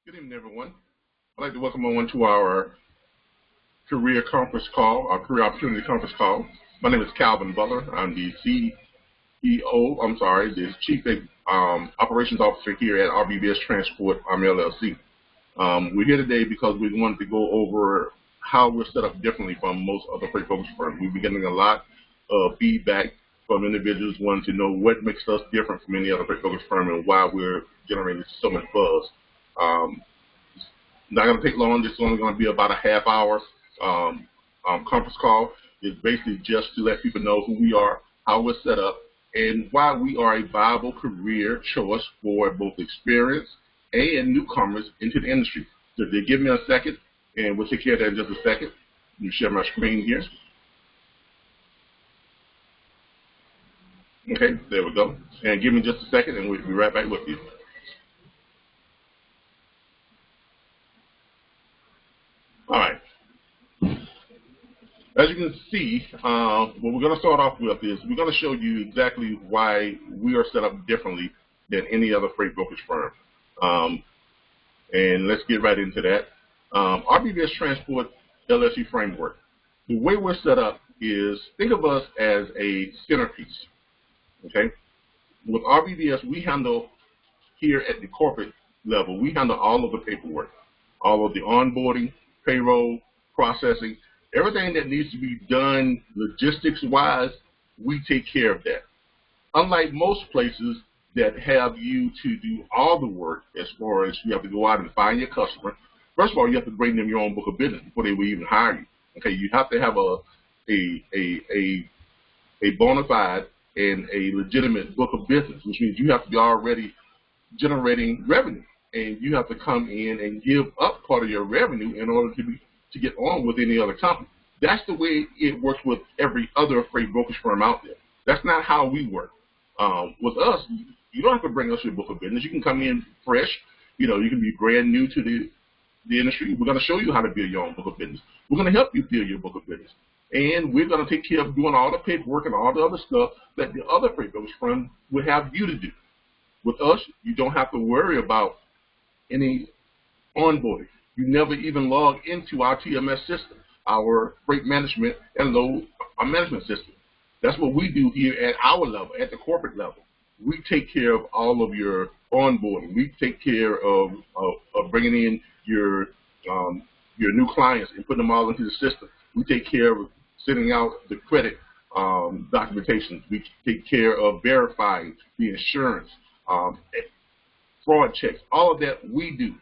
Good evening, everyone. I'd like to welcome everyone to our career conference call, our career opportunity conference call. My name is Calvin Butler. I'm the the Chief Operations Officer here at RBBS Transport LLC. We're here today because we wanted to go over how we're set up differently from most other freight brokerage firms. We've been getting a lot of feedback from individuals wanting to know what makes us different from any other freight brokerage firm and why we're generating so much buzz. Not going to take long. This is only going to be about a half-hour conference call. It's basically just to let people know who we are, how we're set up, and why we are a viable career choice for both experienced and newcomers into the industry. So if they give me a second, and we'll take care of that in just a second. Let me share my screen here. Okay, there we go. And give me just a second, and we'll be right back with you. All right. As you can see, what we're going to start off with is we're going to show you exactly why we are set up differently than any other freight brokerage firm. And let's get right into that. RBBS Transport LLC framework. The way we're set up is, think of us as a centerpiece. Okay? With RBBS, we handle here at the corporate level, we handle all of the paperwork, all of the onboarding, payroll, processing, everything that needs to be done logistics-wise, we take care of that. Unlike most places that have you to do all the work, as far as you have to go out and find your customer, first of all, you have to bring them your own book of business before they will even hire you. Okay, you have to have a bona fide and a legitimate book of business, which means you have to be already generating revenue. And you have to come in and give up part of your revenue in order to get on with any other company. That's the way it works with every other freight brokerage firm out there. That's not how we work. With us, you don't have to bring us your book of business. You can come in fresh. You know, you can be brand new to the industry. We're going to show you how to build your own book of business. We're going to help you build your book of business. And we're going to take care of doing all the paperwork and all the other stuff that the other freight brokerage firm would have you to do. With us, you don't have to worry about any onboarding. You never even log into our TMS system, our freight management and load management system. That's what we do here at our level, at the corporate level. We take care of all of your onboarding. We take care of bringing in your new clients and putting them all into the system. We take care of sending out the credit documentation. We take care of verifying the insurance, fraud checks, all of that we do.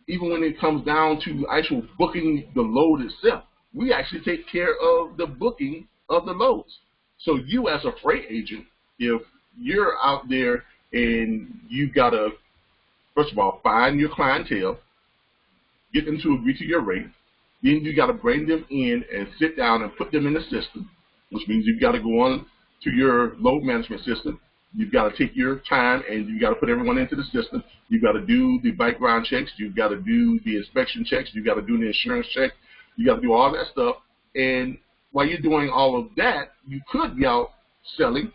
Even when it comes down to actual booking the load itself, we actually take care of the booking of the loads. So you as a freight agent, if you're out there and you got to, first of all, find your clientele, get them to agree to your rate, then you got to bring them in and sit down and put them in the system, which means you've got to go on to your load management system. You've got to take your time and you've got to put everyone into the system. You've got to do the background checks. You've got to do the inspection checks. You've got to do the insurance check. You've got to do all that stuff. And while you're doing all of that, you could be out selling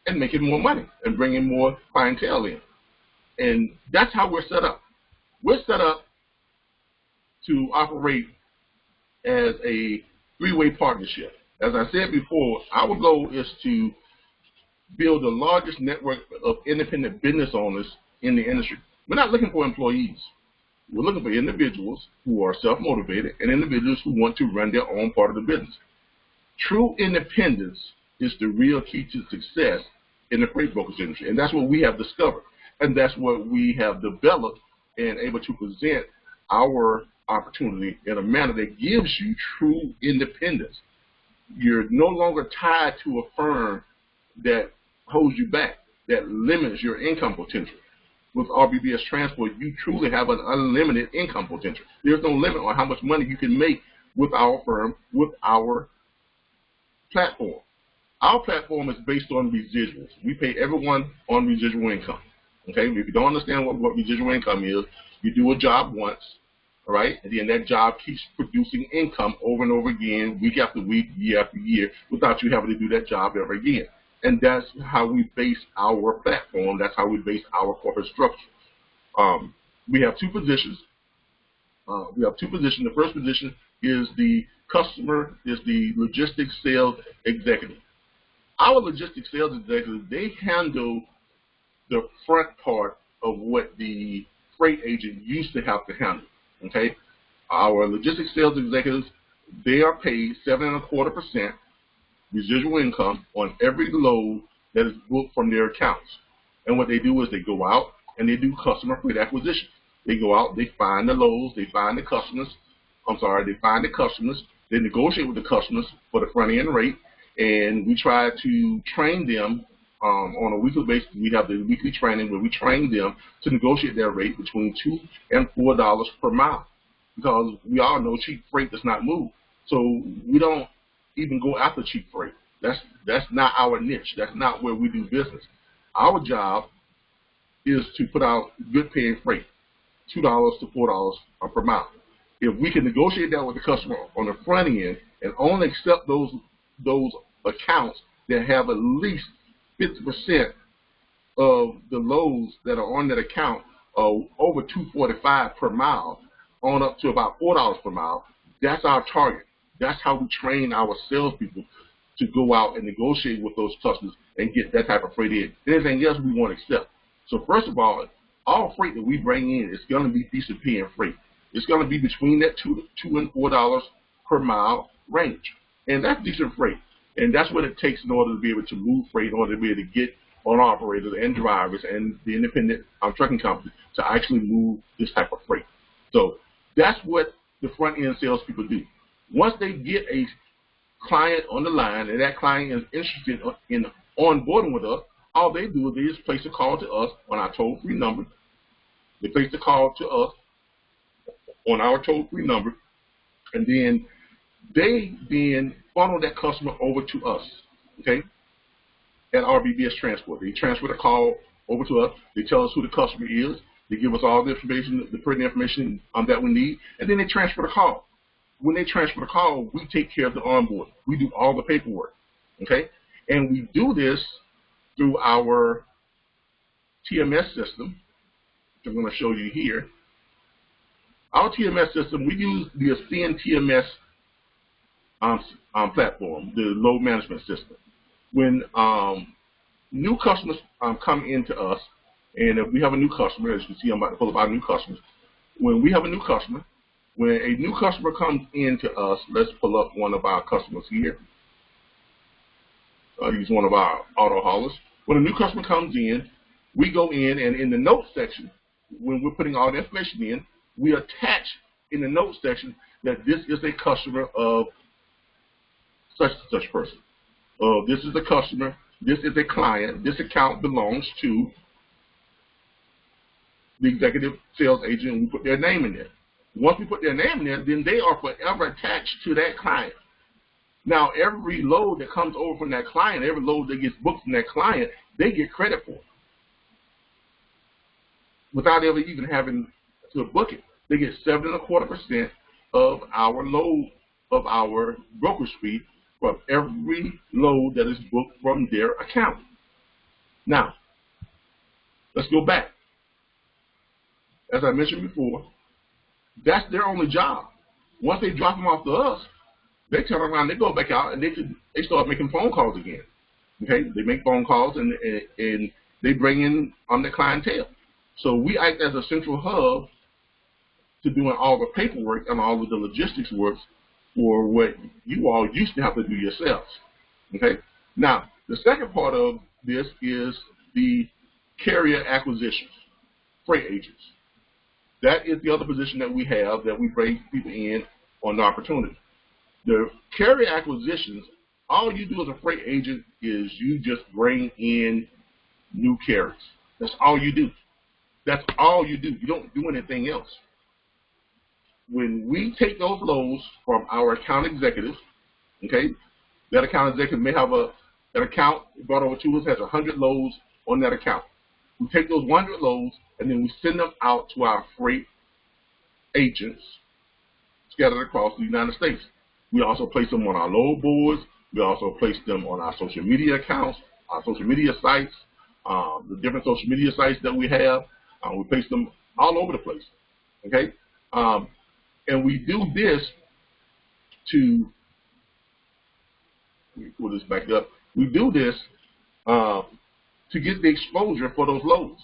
and making more money and bringing more clientele in. And that's how we're set up. We're set up to operate as a three-way partnership. As I said before, our goal is to build the largest network of independent business owners in the industry. We're not looking for employees. We're looking for individuals who are self-motivated and individuals who want to run their own part of the business. True independence is the real key to success in the freight brokerage industry, and that's what we have discovered, and that's what we have developed and able to present our opportunity in a manner that gives you true independence. You're no longer tied to a firm that holds you back, that limits your income potential. With RBBS Transport, you truly have an unlimited income potential. There's no limit on how much money you can make with our firm, with our platform. Our platform is based on residuals. We pay everyone on residual income. Okay, if you don't understand what residual income is, you do a job once, all right, and then that job keeps producing income over and over again, week after week, year after year, without you having to do that job ever again. And that's how we base our platform. That's how we base our corporate structure. we have two positions. The first position is the logistics sales executive. Our logistics sales executive, they handle the front part of what the freight agent used to have to handle. Okay, our logistics sales executives, they are paid 7.25% residual income on every load that is booked from their accounts. And what they do is they go out and they do customer freight acquisition. They go out, they find the loads, they find the customers. They negotiate with the customers for the front end rate, and we try to train them on a weekly basis. We have the weekly training where we train them to negotiate their rate between $2 and $4 per mile, because we all know cheap freight does not move. So we don't even go after cheap freight. That's not our niche. That's not where we do business. Our job is to put out good paying freight, $2 to $4 per mile. If we can negotiate that with the customer on the front end and only accept those accounts that have at least 50% of the loads that are on that account over $2.45 per mile on up to about $4 per mile, that's our target. That's how we train our salespeople to go out and negotiate with those customers and get that type of freight in. Anything else we won't accept. So first of all freight that we bring in is going to be decent paying freight. It's going to be between that $2 and $4 per mile range, and that's decent freight. And that's what it takes in order to be able to move freight, in order to be able to get owner operators and drivers and the independent trucking companies to actually move this type of freight. So that's what the front end salespeople do. Once they get a client on the line and that client is interested in onboarding with us, all they do is they just place a call to us on our toll-free number. They place the call to us on our toll-free number, and then they funnel that customer over to us, okay, at RBBS Transport. They transfer the call over to us. They tell us who the customer is. They give us all the information, the pertinent information that we need, and then they transfer the call. When they transfer the call, we take care of the onboarding. We do all the paperwork, okay? And we do this through our TMS system, which I'm going to show you here. Our TMS system, we use the Ascend TMS platform, the load management system. When new customers come into us, and if we have a new customer, as you can see, I'm about to pull up our new customers. When we have a new customer, when a new customer comes into us, let's pull up one of our customers here. He's one of our auto haulers. When a new customer comes in, we go in, and in the notes section, when we're putting all the information in, we attach in the notes section that this is a customer of such and such person. This is a customer, this is a client, this account belongs to the executive sales agent, and we put their name in there. Once we put their name in there, then they are forever attached to that client. Now, every load that comes over from that client, every load that gets booked from that client, they get credit for it without ever even having to book it. They get 7.25% of our load, of our brokerage fee, from every load that is booked from their account. Now, let's go back. As I mentioned before, that's their only job. Once they drop them off to us, they turn around, they go back out, and they start making phone calls again. Okay, they make phone calls and they bring in the clientele. So we act as a central hub to doing all the paperwork and all of the logistics work for what you all used to have to do yourselves. Okay. Now, the second part of this is the carrier acquisitions, freight agents. That is the other position that we have that we bring people in on the opportunity. The carrier acquisitions, all you do as a freight agent is you just bring in new carriers. That's all you do. That's all you do. You don't do anything else. When we take those loads from our account executives, okay, that account executive may have an account brought over to us has 100 loads on that account. We take those 100 loads and then we send them out to our freight agents scattered across the United States. We also place them on our load boards. We also place them on our social media accounts, our social media sites, the different social media sites that we have. We place them all over the place. Okay, and we do this to, let me pull this back up. We do this to get the exposure for those loads,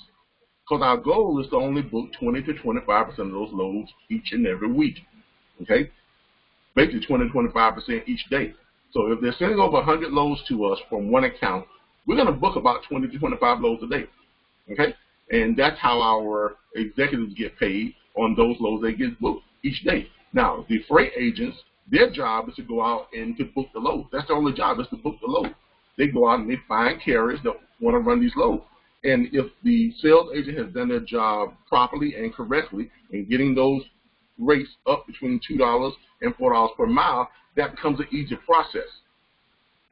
because our goal is to only book 20 to 25% of those loads each and every week. Okay, basically 20 to 25% each day. So if they're sending over 100 loads to us from one account, we're going to book about 20 to 25 loads a day. Okay, and that's how our executives get paid on those loads they get booked each day. Now, the freight agents, their job is to go out and to book the loads. That's their only job, is to book the load. They go out and they find carriers that want to run these loads. And if the sales agent has done their job properly and correctly in getting those rates up between $2 and $4 per mile, that becomes an easy process.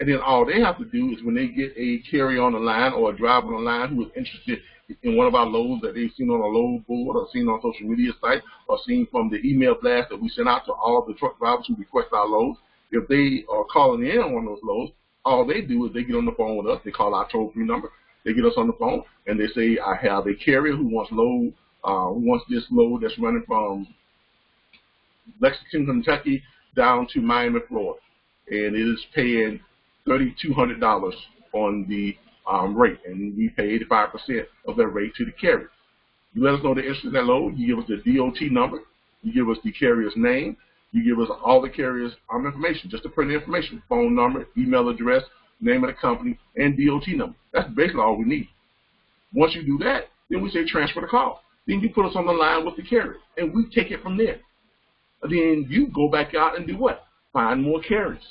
And then all they have to do is, when they get a carrier on the line or a driver on the line who is interested in one of our loads that they've seen on a load board or seen on social media site or seen from the email blast that we send out to all of the truck drivers who request our loads, if they are calling in on those loads, all they do is they get on the phone with us. They call our toll-free number. They get us on the phone and they say, I have a carrier who wants this load that's running from Lexington, Kentucky down to Miami, Florida, and it is paying $3,200 on the rate, and we pay 85% of that rate to the carrier. You let us know the interest in that load. You give us the DOT number. You give us the carrier's name. You give us all the carrier's information, just the print information: phone number, email address, name of the company, and DOT number. That's basically all we need. Once you do that, then we say transfer the call. Then you put us on the line with the carrier, and we take it from there. Then you go back out and do what? Find more carriers.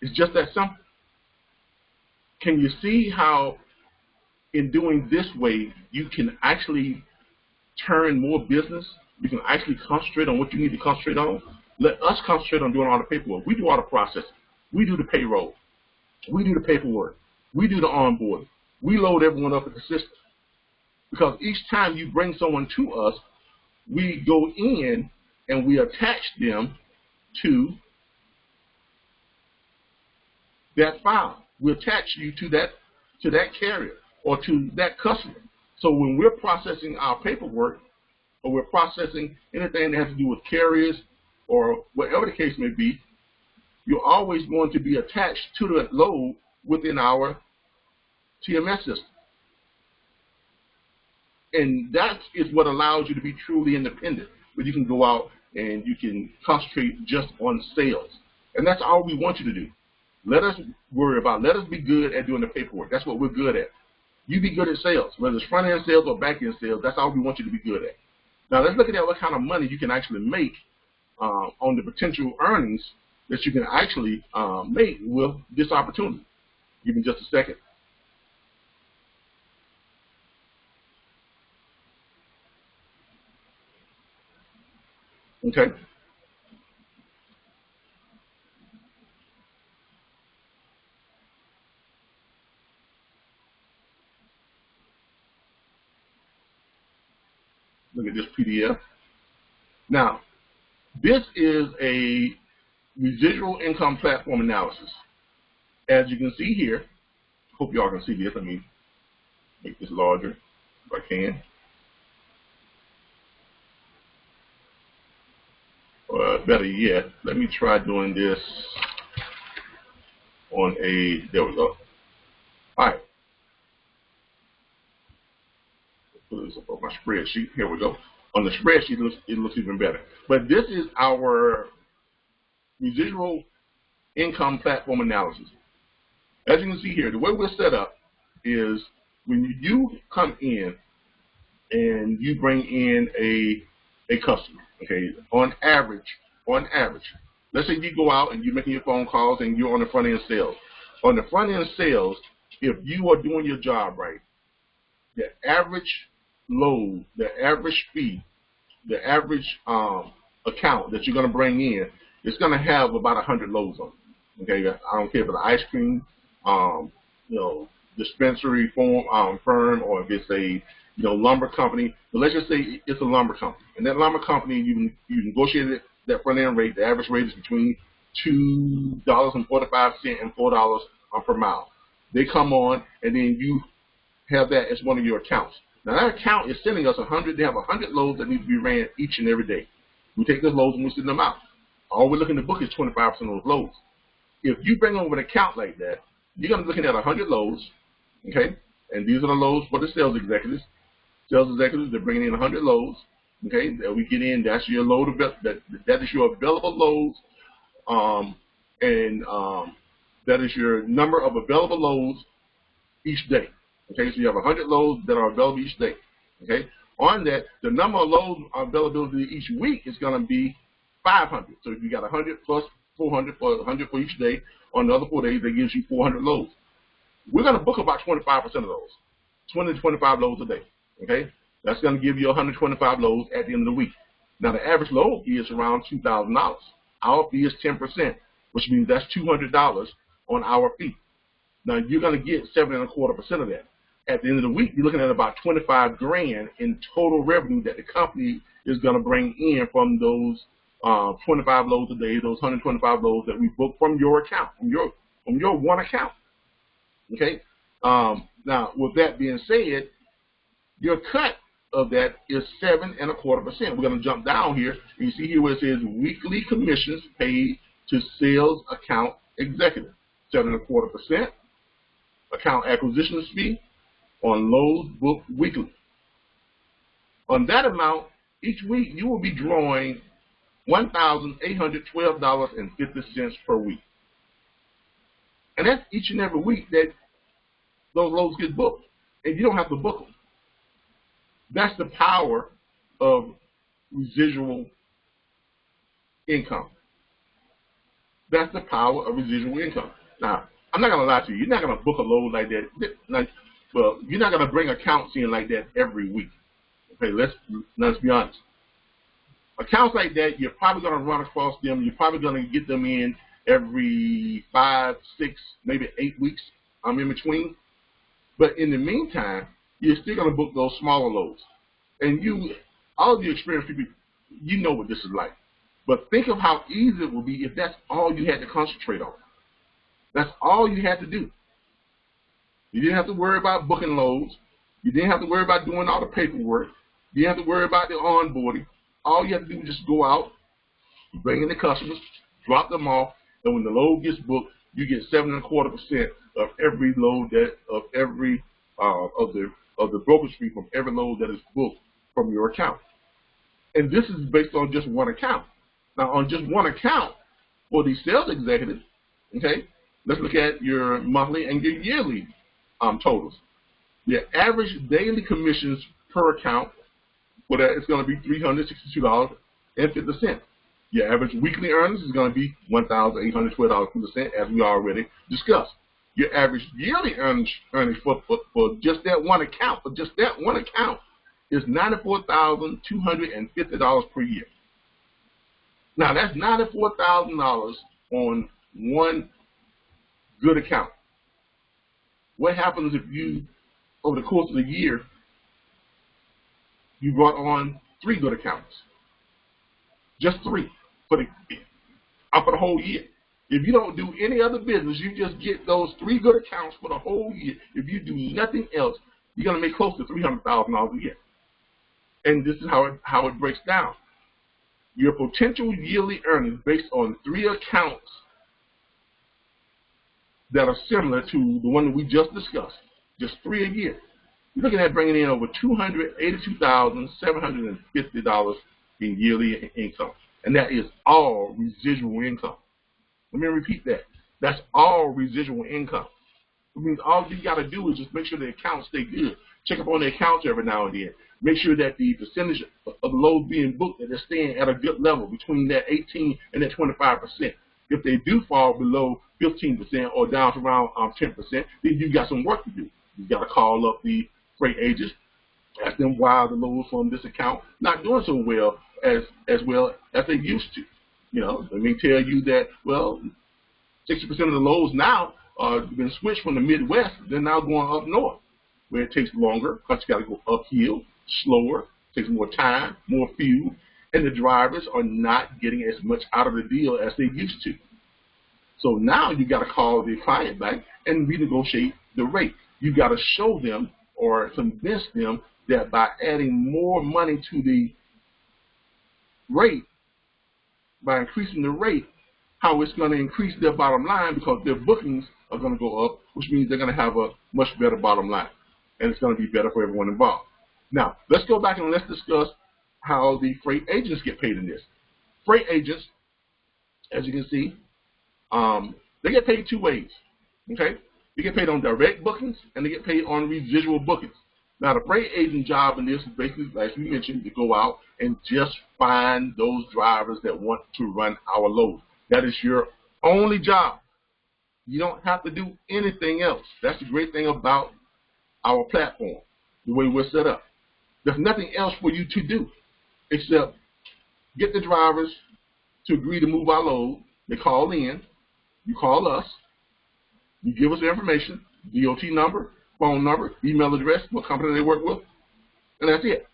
It's just that simple. Can you see how in doing this way, you can actually turn more business? You can actually concentrate on what you need to concentrate on. Let us concentrate on doing all the paperwork. We do all the processing. We do the payroll. We do the paperwork. We do the onboarding. We load everyone up in the system. Because each time you bring someone to us, we go in and we attach them to that file. We attach you to that carrier or to that customer. So when we're processing our paperwork, or we're processing anything that has to do with carriers or whatever the case may be, you're always going to be attached to that load within our TMS system. And that is what allows you to be truly independent, where you can go out and you can concentrate just on sales. And that's all we want you to do. Let us be good at doing the paperwork. That's what we're good at. You be good at sales, whether it's front-end sales or back-end sales. That's all we want you to be good at. Now let's look at what kind of money you can actually make on the potential earnings that you can actually make with this opportunity. Give me just a second. Okay. Look at this PDF. Now, this is a residual income platform analysis. As you can see here, hope y'all can see this. Let me make this larger if I can. Better yet, let me try doing this on there we go. All right. Put this up on my spreadsheet. Here we go. On the spreadsheet, it looks even better. But this is our residual income platform analysis. As you can see here, the way we're set up is when you come in and you bring in a customer, okay, on average, let's say you go out and you're making your phone calls and you're on the front end sales. On the front end sales, if you are doing your job right, the average load, the average fee, the average account that you're going to bring in, it's going to have about 100 loads on it. Okay, I don't care if it's an ice cream, dispensary firm, or if it's a lumber company. But let's just say it's a lumber company, and that lumber company, you negotiated that front end rate. The average rate is between $2.45 and $4 per mile. They come on, and then you have that as one of your accounts. Now that account is sending us 100. They have 100 loads that need to be ran each and every day. We take those loads and we send them out. All we're looking to book is 25% of those loads. If you bring over an account like that, you're going to be looking at 100 loads, okay? And these are the loads for the sales executives. Sales executives, they're bringing in 100 loads, okay? That we get in, that's your load, that is your available loads, that is your number of available loads each day, okay? So you have 100 loads that are available each day, okay? On that, the number of loads availability each week is going to be 500. So if you got 100 plus 400 for 100 for each day, on the other 4 days, that gives you 400 loads. We're going to book about 25% of those, 20 to 25 loads a day, okay? That's going to give you 125 loads at the end of the week. Now, the average load fee is around $2,000. Our fee is 10%, which means that's $200 on our fee. Now, you're going to get 7.25% of that. At the end of the week, you're looking at about 25 grand in total revenue that the company is going to bring in from those 25 loads a day, those 125 loads that we book from your account, from your one account. Okay. Now, with that being said, your cut of that is 7.25%. We're going to jump down here, and you see here where it says weekly commissions paid to sales account executive, 7.25%. Account acquisition fee on loads booked weekly. On that amount, each week you will be drawing $1,812.50 per week. And that's each and every week that those loads get booked. And you don't have to book them. That's the power of residual income. That's the power of residual income. Now, I'm not going to lie to you. You're not going to book a load like that. Well, you're not going to bring accounts in like that every week. Okay, let's be honest. Accounts like that, you're probably going to run across them. You're probably going to get them in every 5, 6, maybe 8 weeks. I'm in between. But in the meantime, you're still going to book those smaller loads. And all of you experienced people, you know what this is like. But think of how easy it would be if that's all you had to concentrate on. That's all you had to do. You didn't have to worry about booking loads. You didn't have to worry about doing all the paperwork. You didn't have to worry about the onboarding. All you have to do is just go out, bring in the customers, drop them off, and when the load gets booked, you get 7.25% of every load of the brokerage fee from every load that is booked from your account. And this is based on just one account. Now, on just one account for the sales executive, okay, let's look at your monthly and your yearly totals. Your average daily commissions per account for that is going to be $362.50. Your average weekly earnings is going to be $1,812.50, as we already discussed. Your average yearly earnings for just that one account, is $94,250 per year. Now, that's $94,000 on one good account. What happens if you, over the course of the year, you brought on 3 good accounts? Just 3 for the whole year. If you don't do any other business, you just get those 3 good accounts for the whole year. If you do nothing else, you're going to make close to $300,000 a year. And this is how it breaks down. Your potential yearly earnings based on 3 accounts that are similar to the one that we just discussed, just 3 a year. You're looking at bringing in over $282,750 in yearly income. And that is all residual income. Let me repeat that. That's all residual income. It means all you got to do is just make sure the accounts stay good. Check up on the accounts every now and then. Make sure that the percentage of the loads being booked, that they're staying at a good level between that 18 and that 25%. If they do fall below 15% or down to around 10%, then you've got some work to do. You've got to call up the freight agents, ask them why the loads from this account not doing so well as they used to. You know, let me tell you that, well, 60% of the loads now have been switched from the Midwest. They're now going up north, where it takes longer because you got to go uphill, slower, takes more time, more fuel, and the drivers are not getting as much out of the deal as they used to. So now you got to call the client back and renegotiate the rate. You got to show them or convince them that by adding more money to the rate, by increasing the rate, how it's going to increase their bottom line because their bookings are going to go up, which means they're going to have a much better bottom line. And it's going to be better for everyone involved. Now, let's go back and let's discuss how the freight agents get paid in this. Freight agents, as you can see, they get paid two ways. Okay? They get paid on direct bookings and they get paid on residual bookings. Now, the freight agent job in this is basically, like we mentioned, to go out and just find those drivers that want to run our loads. That is your only job. You don't have to do anything else. That's the great thing about our platform, the way we're set up. There's nothing else for you to do except get the drivers to agree to move our load. They call in. You call us. You give us the information, DOT number, phone number, email address, what company they work with, and that's it.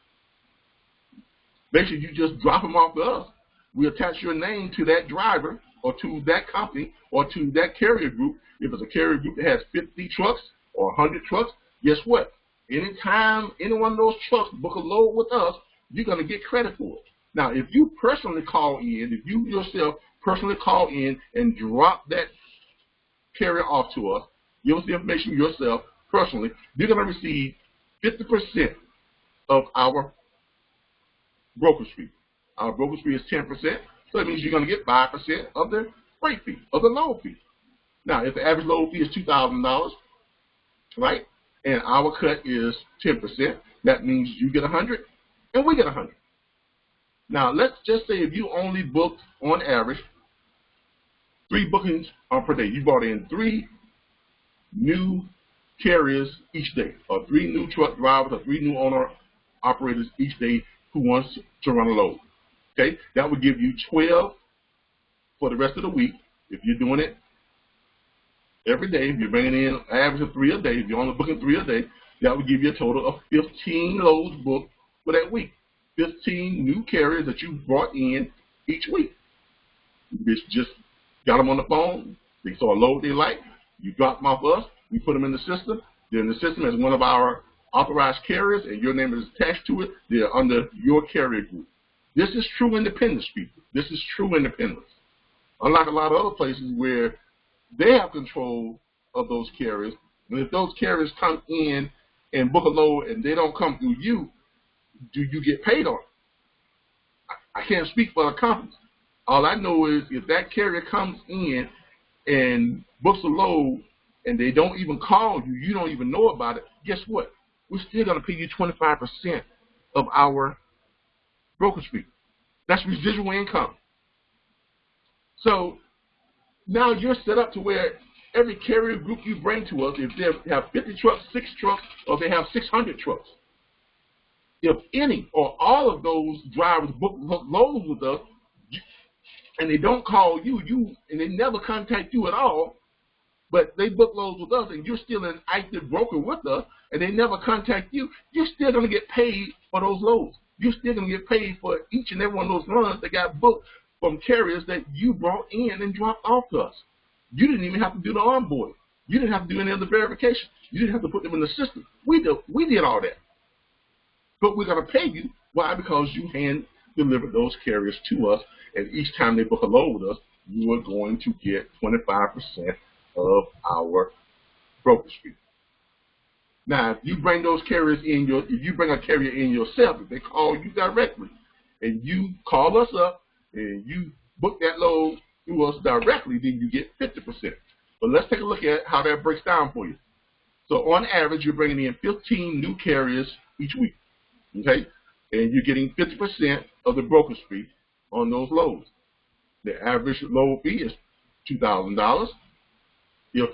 Basically, you just drop them off to us. We attach your name to that driver or to that company or to that carrier group. If it's a carrier group that has 50 trucks or 100 trucks, guess what? Anytime any one of those trucks book a load with us, you're going to get credit for it. Now, if you personally call in, if you yourself personally call in and drop that carrier off to us, give us the information yourself personally, you're going to receive 50% of our brokerage fee. Our brokerage fee is 10%, so that means you're going to get 5% of the freight fee, of the load fee. Now, if the average load fee is $2,000, right, and our cut is 10%, that means you get 100 and we get 100. Now, let's just say if you only booked, on average, 3 bookings per day. You brought in 3 new carriers each day, or 3 new truck drivers, or 3 new owner-operators each day who wants to run a load. Okay, that would give you 12 for the rest of the week. If you're doing it every day, if you're bringing in an average of 3 a day, if you're only booking 3 a day, that would give you a total of 15 loads booked for that week. 15 new carriers that you brought in each week. You just got them on the phone. They saw a load they like. You drop them off us. We put them in the system. They're in the system as one of our authorized carriers, and your name is attached to it. They're under your carrier group. This is true independence, people. This is true independence. Unlike a lot of other places where they have control of those carriers, and if those carriers come in and book a load and they don't come through you, do you get paid on it? I can't speak for the companies. All I know is if that carrier comes in and books a load and they don't even call you, you don't even know about it, guess what? We're still going to pay you 25% of our brokerage fee. That's residual income. So now you're set up to where every carrier group you bring to us, if they have 50 trucks, 6 trucks, or they have 600 trucks, if any or all of those drivers book loads with us and they don't call you, and they never contact you at all, but they book loads with us and you're still an active broker with us and they never contact you, you're still going to get paid for those loads. You're still going to get paid for each and every one of those runs that got booked from carriers that you brought in and dropped off to us. You didn't even have to do the onboarding. You didn't have to do any other verification. You didn't have to put them in the system. We did all that. But we're going to pay you. Why? Because you hand delivered those carriers to us, and each time they book a load with us, you are going to get 25% of our brokerage fee. Now, if you bring those carriers in, if you bring a carrier in yourself, if they call you directly, and you call us up, and you book that load through us directly, then you get 50%. But let's take a look at how that breaks down for you. So on average, you're bringing in 15 new carriers each week. Okay, and you're getting 50% of the brokerage fee on those loads. The average load fee is $2,000. If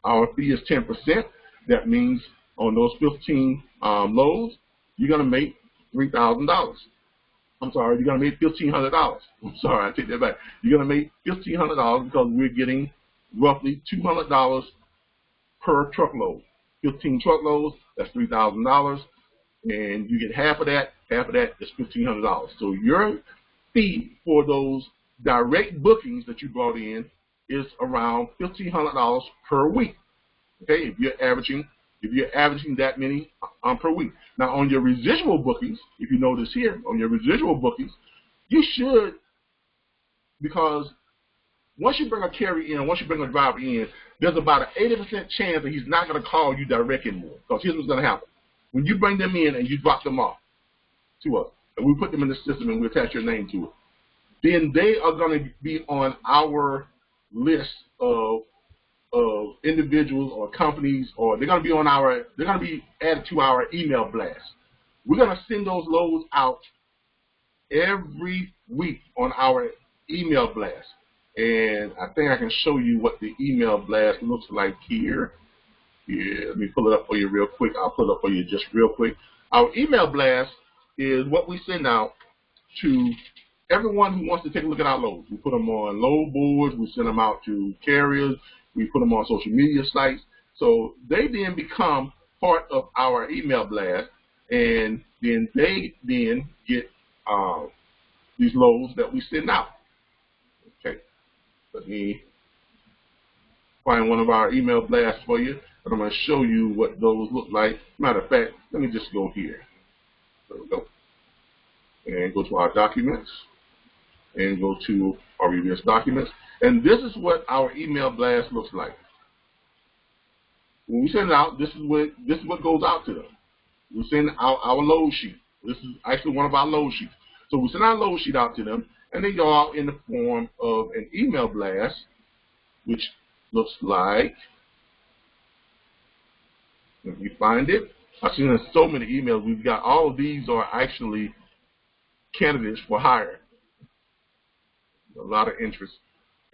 our fee is 10%, that means on those 15 loads, you're going to make $3,000. I'm sorry, you're going to make $1,500. I'm sorry, I take that back. You're going to make $1,500 because we're getting roughly $200 per truckload. 15 truckloads, that's $3,000. And you get half of that is $1,500. So your fee for those direct bookings that you brought in is around $1,500 per week. Okay, if you're averaging if you're averaging that many per week. Now, on your residual bookings, if you notice here, on your residual bookings, you should, because once you bring a carrier in, once you bring a driver in, there's about an 80% chance that he's not going to call you direct anymore. Because here's what's going to happen. When you bring them in and you drop them off to us, and we put them in the system and we attach your name to it, then they are going to be on our list of individuals or companies, or they're going to be on our, they're going to be added to our email blast. We're going to send those loads out every week on our email blast. And I think I can show you what the email blast looks like here. Yeah, let me pull it up for you real quick. I'll pull it up for you just real quick. Our email blast is what we send out to everyone who wants to take a look at our loads. We put them on load boards. We send them out to carriers. We put them on social media sites. So they then become part of our email blast, and then they then get these loads that we send out. Okay, let me find one of our email blasts for you, and I'm going to show you what those look like. Matter of fact, let me just go here. There we go. And go to our documents, and go to RBBS documents. And this is what our email blast looks like. When we send it out, this is what goes out to them. We send out our load sheet. This is actually one of our load sheets. So we send our load sheet out to them, and they go out in the form of an email blast, which looks like, if you find it, I've seen so many emails. We've got all of these are actually candidates for hire. A lot of interest.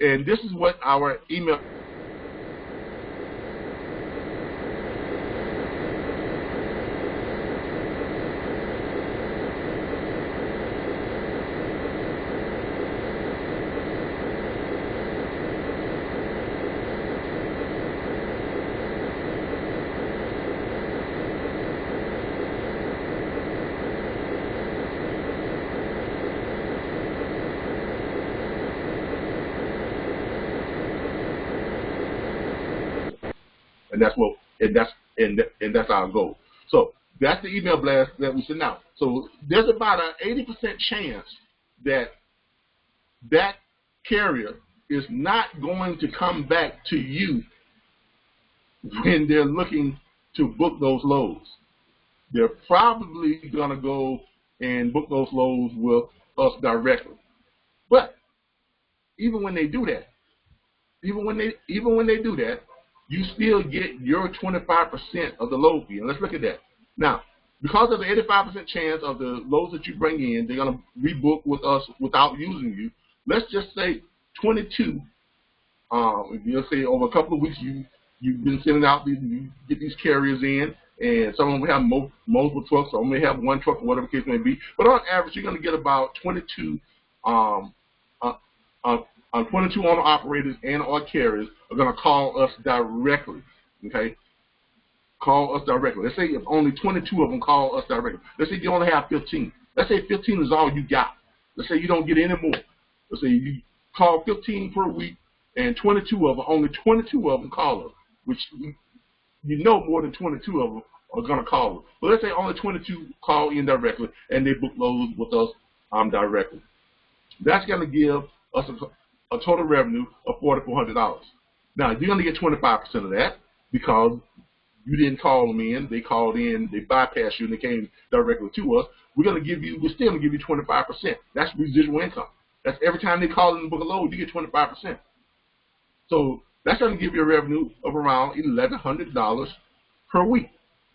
And this is what our email and that's our goal. So that's the email blast that we send out. So there's about an 80% chance that that carrier is not going to come back to you when they're looking to book those loads. They're probably going to go and book those loads with us directly. But even when they do that, even when they do that, you still get your 25% of the load fee. And let's look at that. Now, because of the 85% chance of the loads that you bring in, they're going to rebook with us without using you. Let's just say 22. Let's say over a couple of weeks you've been sending out these, you get these carriers in, and some of them have multiple trucks, some may have one truck, or whatever the case may be. But on average, you're going to get about 22 22 owner operators and or carriers are going to call us directly, okay? Call us directly. Let's say if only 22 of them call us directly. Let's say you only have 15. Let's say 15 is all you got. Let's say you don't get any more. Let's say you call 15 per week, and 22 of them, only 22 of them call us, which you know more than 22 of them are going to call us. But let's say only 22 call in directly, and they book loads with us directly. That's going to give us a total revenue of $4,400. Now, you're going to get 25% of that because you didn't call them in. They called in, they bypassed you, and they came directly to us. We're still going to give you 25%. That's residual income. That's every time they call in and book a load, you get 25%. So that's going to give you a revenue of around $1,100 per week.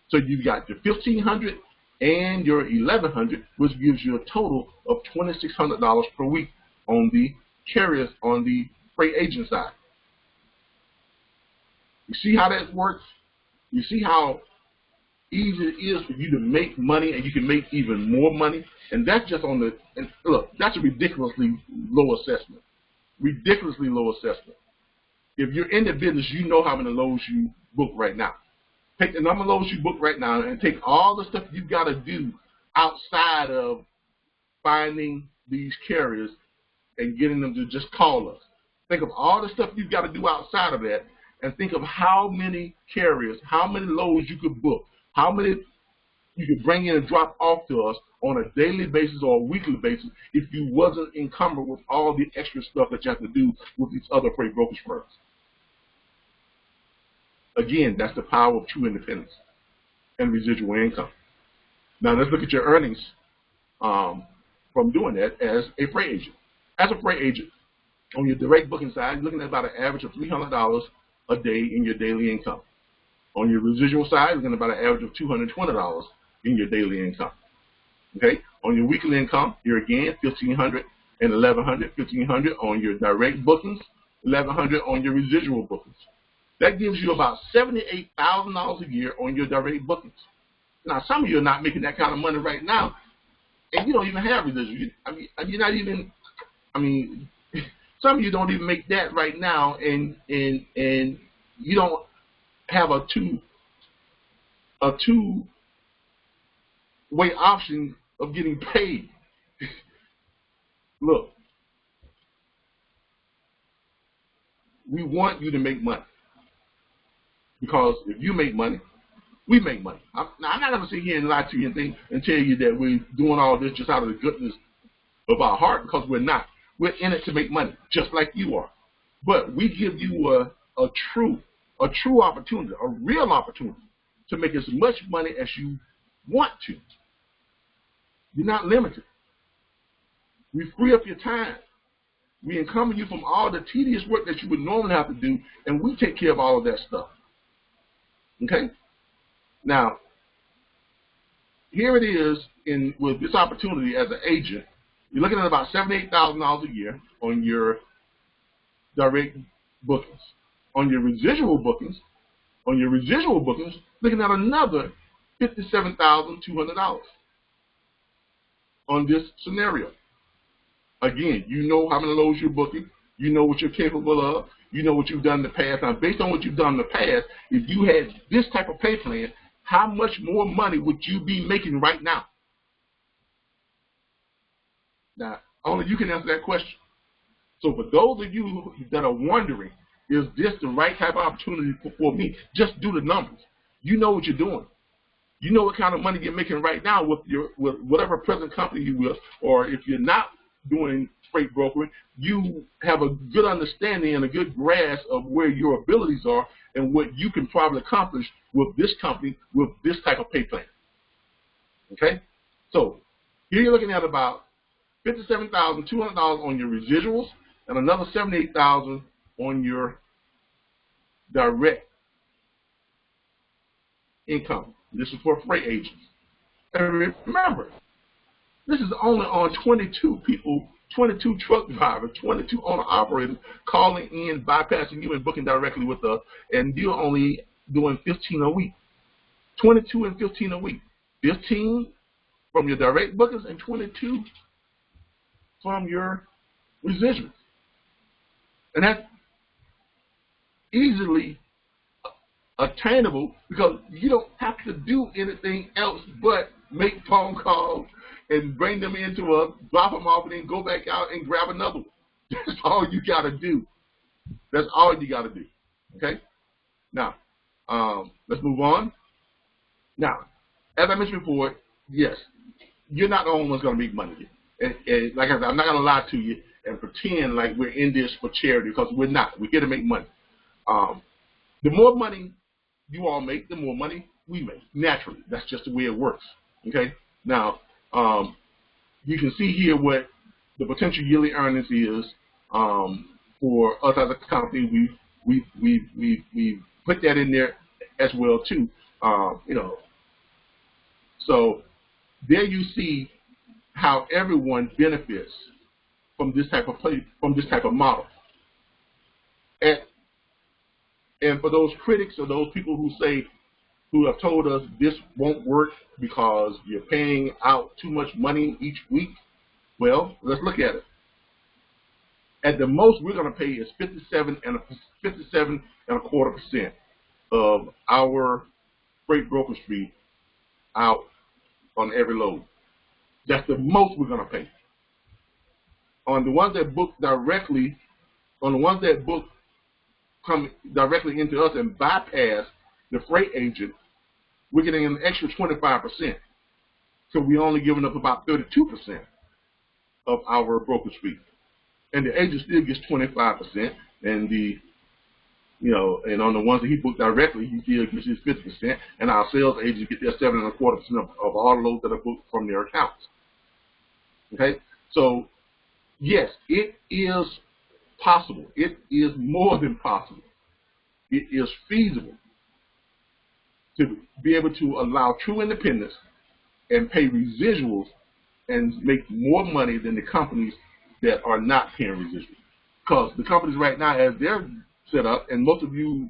So you've got your $1,500 and your $1,100, which gives you a total of $2,600 per week on the carriers, on the freight agent side. You see how that works? You see how easy it is for you to make money, and you can make even more money? And that's just on the, and look, that's a ridiculously low assessment. Ridiculously low assessment. If you're in the business, you know how many loads you book right now. Take the number of loads you book right now and take all the stuff you've got to do outside of finding these carriers and getting them to just call us. Think of all the stuff you've got to do outside of that, and think of how many carriers, how many loads you could book, how many you could bring in and drop off to us on a daily basis or a weekly basis if you wasn't encumbered with all the extra stuff that you have to do with these other freight brokerage firms. Again, that's the power of true independence and residual income. Now let's look at your earnings from doing that as a freight agent. As a freight agent, on your direct booking side, you're looking at about an average of $300 a day in your daily income. On your residual side, you're looking at about an average of $220 in your daily income. Okay? On your weekly income, you're again $1,500 and $1,100, $1,500 on your direct bookings, $1,100 on your residual bookings. That gives you about $78,000 a year on your direct bookings. Now, some of you are not making that kind of money right now, and you don't even have residual. You're not even. Some of you don't even make that right now, and you don't have a two-way option of getting paid. Look, we want you to make money, because if you make money, we make money. I'm not going to sit here and lie to you and tell you that we're doing all this just out of the goodness of our heart, because we're not. We're in it to make money, just like you are. But we give you a true opportunity, a real opportunity to make as much money as you want to. You're not limited. We free up your time. We encumber you from all the tedious work that you would normally have to do, and we take care of all of that stuff. Okay? Now, here it is with this opportunity as an agent. You're looking at about $78,000 a year on your direct bookings. On your residual bookings, looking at another $57,200 on this scenario. Again, you know how many loads you're booking. You know what you're capable of. You know what you've done in the past. Now, based on what you've done in the past, if you had this type of pay plan, how much more money would you be making right now? Now, only you can answer that question. So for those of you that are wondering, is this the right type of opportunity for me? Just do the numbers. You know what you're doing. You know what kind of money you're making right now with whatever present company you're with, or if you're not doing freight brokering, you have a good understanding and a good grasp of where your abilities are and what you can probably accomplish with this company with this type of pay plan. Okay? So here you're looking at about $57,200 on your residuals and another $78,000 on your direct income. This is for freight agents. And remember, this is only on 22 people, 22 truck drivers, 22 owner-operators calling in, bypassing you, and booking directly with us, and you're only doing 15 a week. 22 and 15 a week. 15 from your direct bookings and 22 from your residuals. And that's easily attainable because you don't have to do anything else but make phone calls and bring them into us, drop them off, and then go back out and grab another one. That's all you got to do. That's all you got to do. Okay? Now, let's move on. Now, as I mentioned before, yes, you're not the only one's going to make money. And like I said, I'm not going to lie to you and pretend like we're in this for charity, because we're not. We're here to make money. The more money you all make, the more money we make. Naturally, that's just the way it works. Okay? Now, you can see here what the potential yearly earnings is for us as a company. We put that in there as well too. So there you see how everyone benefits from this type of model. And for those critics or those people who have told us this won't work because you're paying out too much money each week, well, let's look at it. At the most we're going to pay is 57.25% of our freight brokerage fee out on every load. That's the most we're going to pay. On the ones that book directly, on the ones that book come directly into us and bypass the freight agent, we're getting an extra 25%. So we're only giving up about 32% of our brokerage fee. And the agent still gets 25%, and and on the ones that he booked directly, he still gets his 50%, and our sales agents get their 7.25% of all the loads that are booked from their accounts. Okay? So, yes, it is possible. It is more than possible. It is feasible to be able to allow true independence and pay residuals and make more money than the companies that are not paying residuals. Because the companies right now, as they're set up, and most of you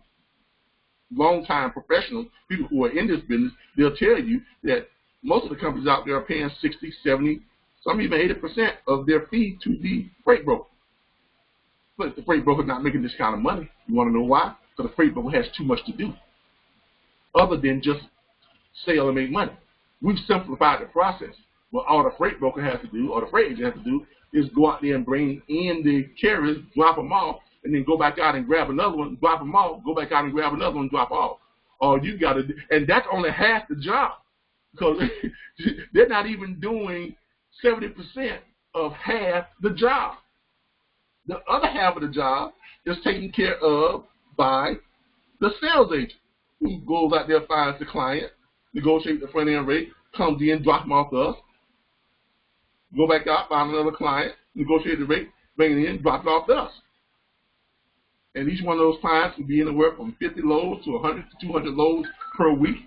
long-time professionals, people who are in this business, they'll tell you that most of the companies out there are paying 60, 70, some even 80% of their fee to the freight broker. But the freight broker's not making this kind of money. You want to know why? Because the freight broker has too much to do other than just sell and make money. We've simplified the process. What all the freight broker has to do, or the freight agent has to do, is go out there and bring in the carriers, drop them off, and then go back out and grab another one, drop them off, go back out and grab another one, drop off. All you got to do, and that's only half the job, because they're not even doing 70% of half the job. The other half of the job is taken care of by the sales agent, who goes out there, finds the client, negotiates the front end rate, comes in, drops them off to us, go back out, find another client, negotiate the rate, bring it in, drop it off to us. And each one of those clients will be anywhere from 50 loads to 100 to 200 loads per week,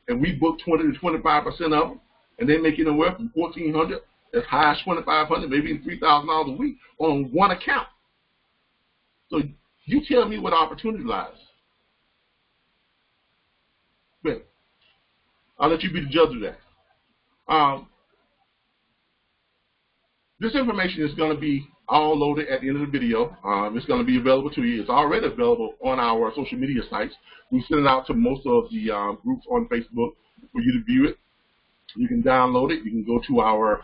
and we book 20 to 25% of them, and they make anywhere from $1,400 as high as $2,500, maybe even $3,000 a week on one account. So you tell me what opportunity lies. But I'll let you be the judge of that. This information is going to be all loaded at the end of the video. It's going to be available to you. It's already available on our social media sites. We send it out to most of the groups on Facebook for you to view it. You can download it. You can go to our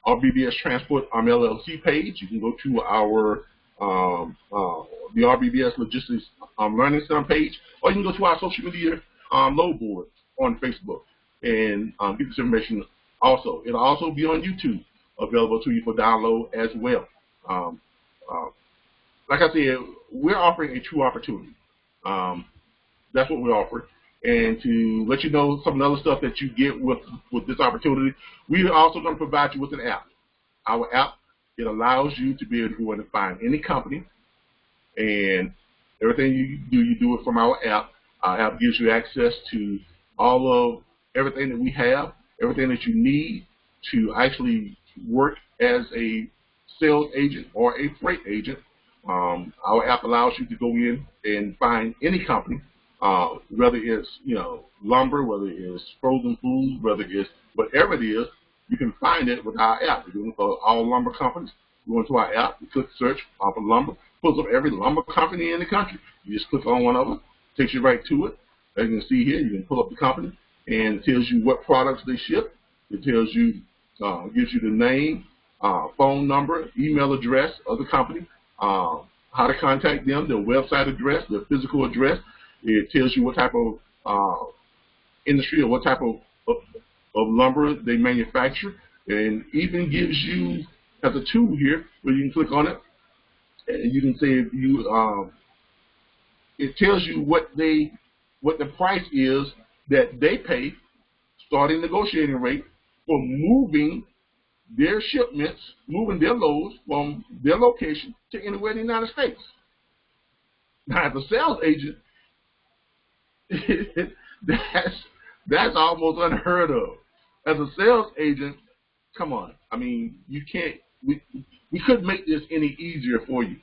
RBBS Transport LLC page. You can go to our the RBBS Logistics Learning Center page, or you can go to our social media load board on Facebook and get this information also. It'll also be on YouTube, available to you for download as well. Like I said, we're offering a true opportunity. That's what we offer. And to let you know some of the other stuff that you get with this opportunity, we're also going to provide you with an app. Our app, it allows you to be able to go in and find any company, and everything you do it from our app. Our app gives you access to all of everything that we have, everything that you need to actually work as a sales agent or a freight agent. Our app allows you to go in and find any company, whether it's lumber, whether it's frozen food, whether it's whatever it is. You can find it with our app. You're looking for all lumber companies. Go into our app, you click search for lumber, pulls up every lumber company in the country. You just click on one of them, takes you right to it. As you can see here, you can pull up the company, and it tells you what products they ship. It tells you, gives you the name, phone number, email address of the company, how to contact them, their website address, their physical address. It tells you what type of industry or what type of lumber they manufacture, and even gives you, has a tool here where you can click on it, and you can say if you, it tells you what the price is that they pay, starting negotiating rate, for moving their shipments, moving their loads from their location to anywhere in the United States. Now, as a sales agent, that's almost unheard of. As a sales agent, come on. I mean, you can't. We couldn't make this any easier for you.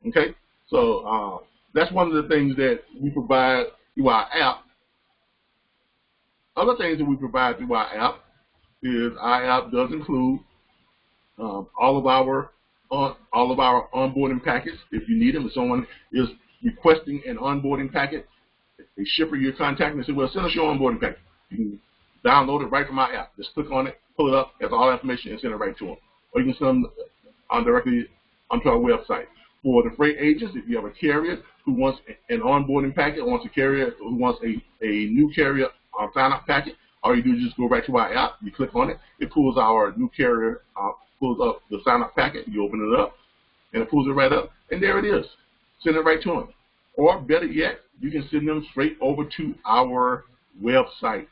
Okay, so that's one of the things that we provide through our app. Other things that we provide through our app is our app does include all of our onboarding packets if you need them. If someone is requesting an onboarding packet, a shipper you're contacting and say, well, send us your onboarding packet. You can download it right from our app. Just click on it, pull it up, has all the information, and send it right to them. Or you can send them directly onto our website. For the freight agents, if you have a carrier who wants an onboarding packet, wants a carrier who wants a new carrier sign-up packet, all you do is just go right to our app. You click on it. It pulls our new carrier, pulls up the sign-up packet. You open it up, and it pulls it right up, and there it is. Send it right to them. Or better yet, you can send them straight over to our website.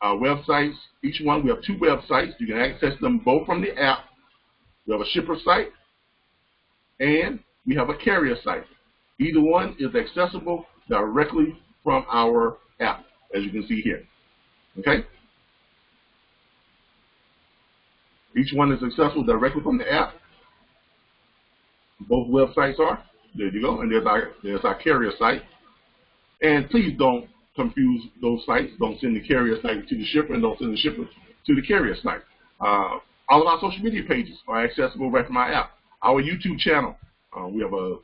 Our websites, each one, we have 2 websites. You can access them both from the app. We have a shipper site, and we have a carrier site. Either one is accessible directly from our app, as you can see here. Okay? Each one is accessible directly from the app. Both websites are. There you go. And there's our carrier site. And please don't confuse those sites. Don't send the carrier site to the shipper, and don't send the shipper to the carrier site. All of our social media pages are accessible right from our app. Our YouTube channel, we have a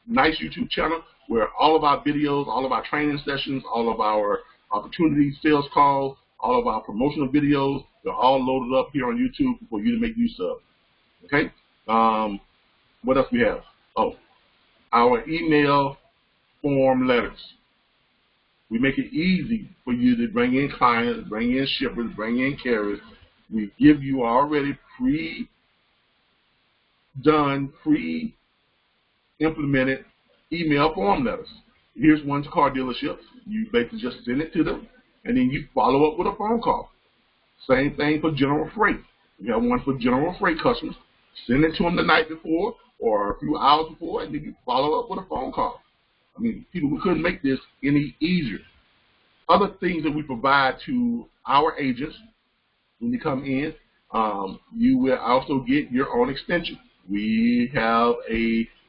nice YouTube channel where all of our videos, all of our training sessions, all of our opportunity sales calls, all of our promotional videos, they're all loaded up here on YouTube for you to make use of. Okay? What else we have? Oh, our email form letters. We make it easy for you to bring in clients, bring in shippers, bring in carriers. We give you already pre-done, pre-implemented email form letters. Here's one to car dealerships. You basically just send it to them, and then you follow up with a phone call. Same thing for general freight. We have one for general freight customers. Send it to them the night before or a few hours before, and then you follow up with a phone call. I mean, people couldn't make this any easier. Other things that we provide to our agents when you come in, you will also get your own extension. We have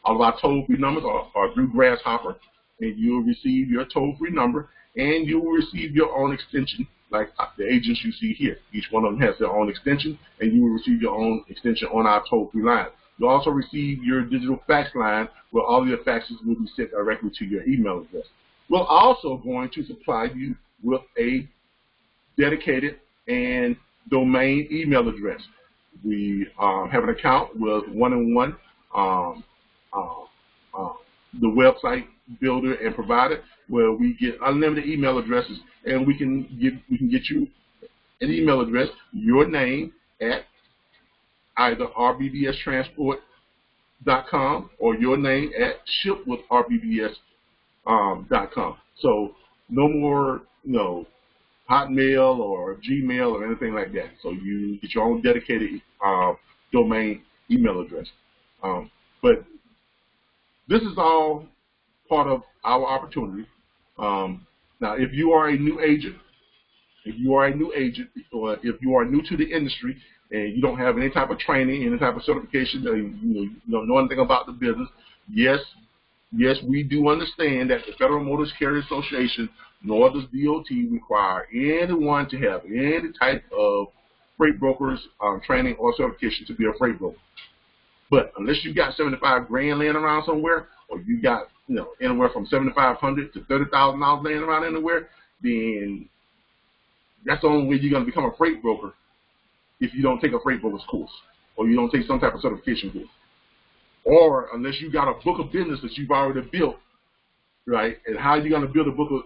all of our toll-free numbers are through Grasshopper, and you'll receive your toll-free number, and you will receive your own extension like the agents you see here. Each one of them has their own extension, and you will receive your own extension on our toll-free line. You'll also receive your digital fax line where all of your faxes will be sent directly to your email address. We're also going to supply you with a dedicated and domain email address. We have an account with one-on-one, the website builder and provider, where we get unlimited email addresses, and we can get you an email address, your name at either RBBStransport.com or your name at shipwithRBBS.com. So no more, Hotmail or Gmail or anything like that. So you get your own dedicated domain email address. But this is all part of our opportunity. Now, if you are a new agent, or if you are new to the industry and you don't have any type of training, any type of certification, you don't know anything about the business, yes, we do understand that the Federal Motor Carrier Association nor does DOT require anyone to have any type of freight brokers training or certification to be a freight broker. But unless you got 75 grand laying around somewhere, or you got anywhere from $7,500 to $30,000 laying around anywhere, then that's the only way you're going to become a freight broker if you don't take a freight broker's course or you don't take some type of certification course. Or unless you got a book of business that you've already built, right? And how are you going to build a book of,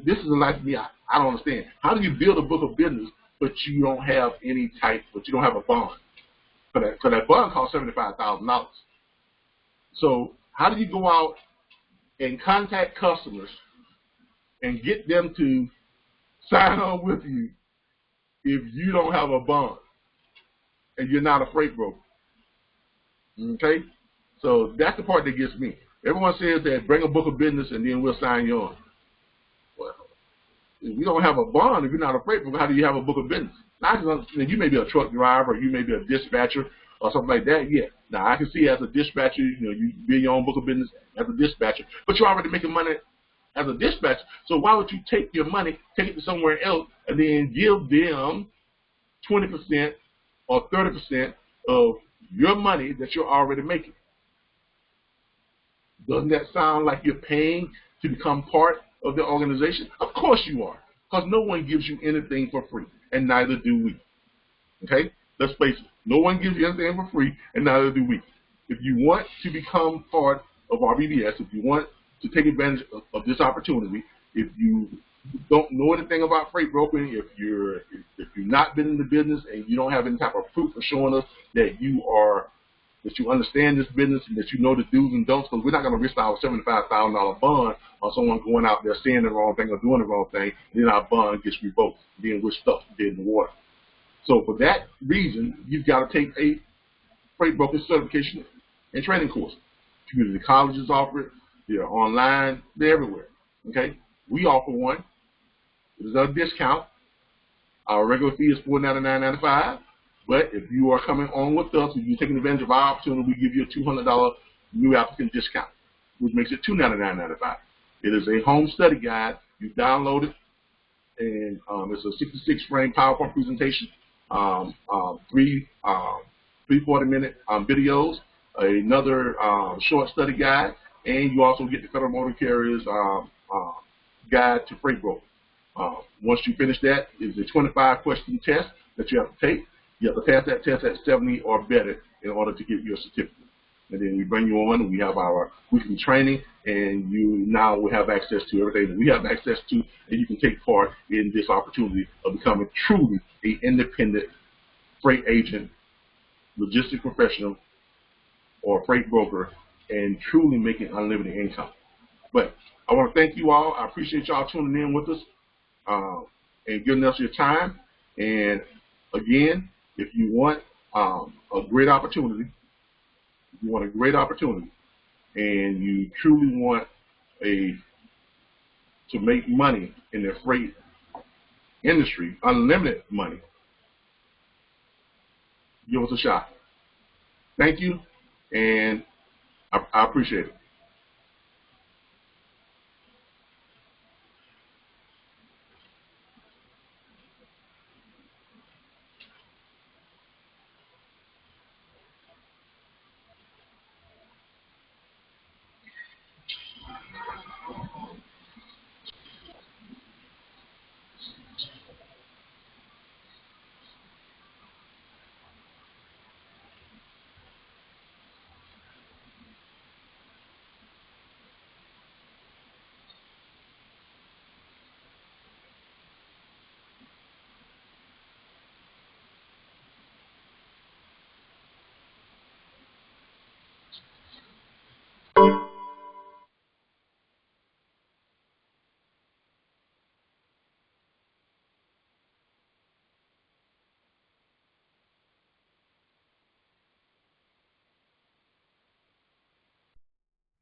this is a life to me, I don't understand. How do you build a book of business but you don't have but you don't have a bond? Because that bond costs $75,000. So how do you go out and contact customers and get them to sign on with you if you don't have a bond and you're not a freight broker? Okay? So that's the part that gets me. Everyone says that bring a book of business and then we'll sign you on. Well, if you don't have a bond, if you're not a freight broker, how do you have a book of business? Now, you may be a truck driver, or you may be a dispatcher or something like that, yeah. Now, I can see as a dispatcher, you build your own book of business as a dispatcher, but you're already making money as a dispatcher. So why would you take your money, take it to somewhere else, and then give them 20% or 30% of your money that you're already making? Doesn't that sound like you're paying to become part of the organization? Of course you are, because no one gives you anything for free, and neither do we. Okay? Let's face it. No one gives you anything for free, and neither do we. if you want to become part of RBBS, if you want to take advantage of this opportunity, if you don't know anything about freight brokering, if you've not been in the business and you don't have any type of proof of showing us that you understand this business and that you know the do's and don'ts, because we're not going to risk our $75,000 bond on someone going out there saying the wrong thing or doing the wrong thing, and then our bond gets revoked, then we're stuck dead in the water. So for that reason, you've got to take a freight broker certification and training course. Community colleges offer it. They're online. They're everywhere. Okay? We offer one. It is a discount. Our regular fee is $499.95. But if you are coming on with us, if you're taking advantage of our opportunity, we give you a $200 new applicant discount, which makes it $299.95. It is a home study guide. You download it, and it's a 66-frame PowerPoint presentation, three 40-minute videos, another short study guide, and you also get the Federal Motor Carriers guide to freight broker. Once you finish that, it's a 25-question test that you have to take. You have to pass that test at 70 or better in order to get your certificate. And then we bring you on, and we have our weekly training, and you now will have access to everything that we have access to, and you can take part in this opportunity of becoming truly an independent freight agent, logistic professional, or freight broker, and truly making unlimited income. But I want to thank you all. I appreciate y'all tuning in with us and giving us your time. And again, if you want a great opportunity, and you truly want to make money in the freight industry, unlimited money, give us a shot. Thank you, and I appreciate it.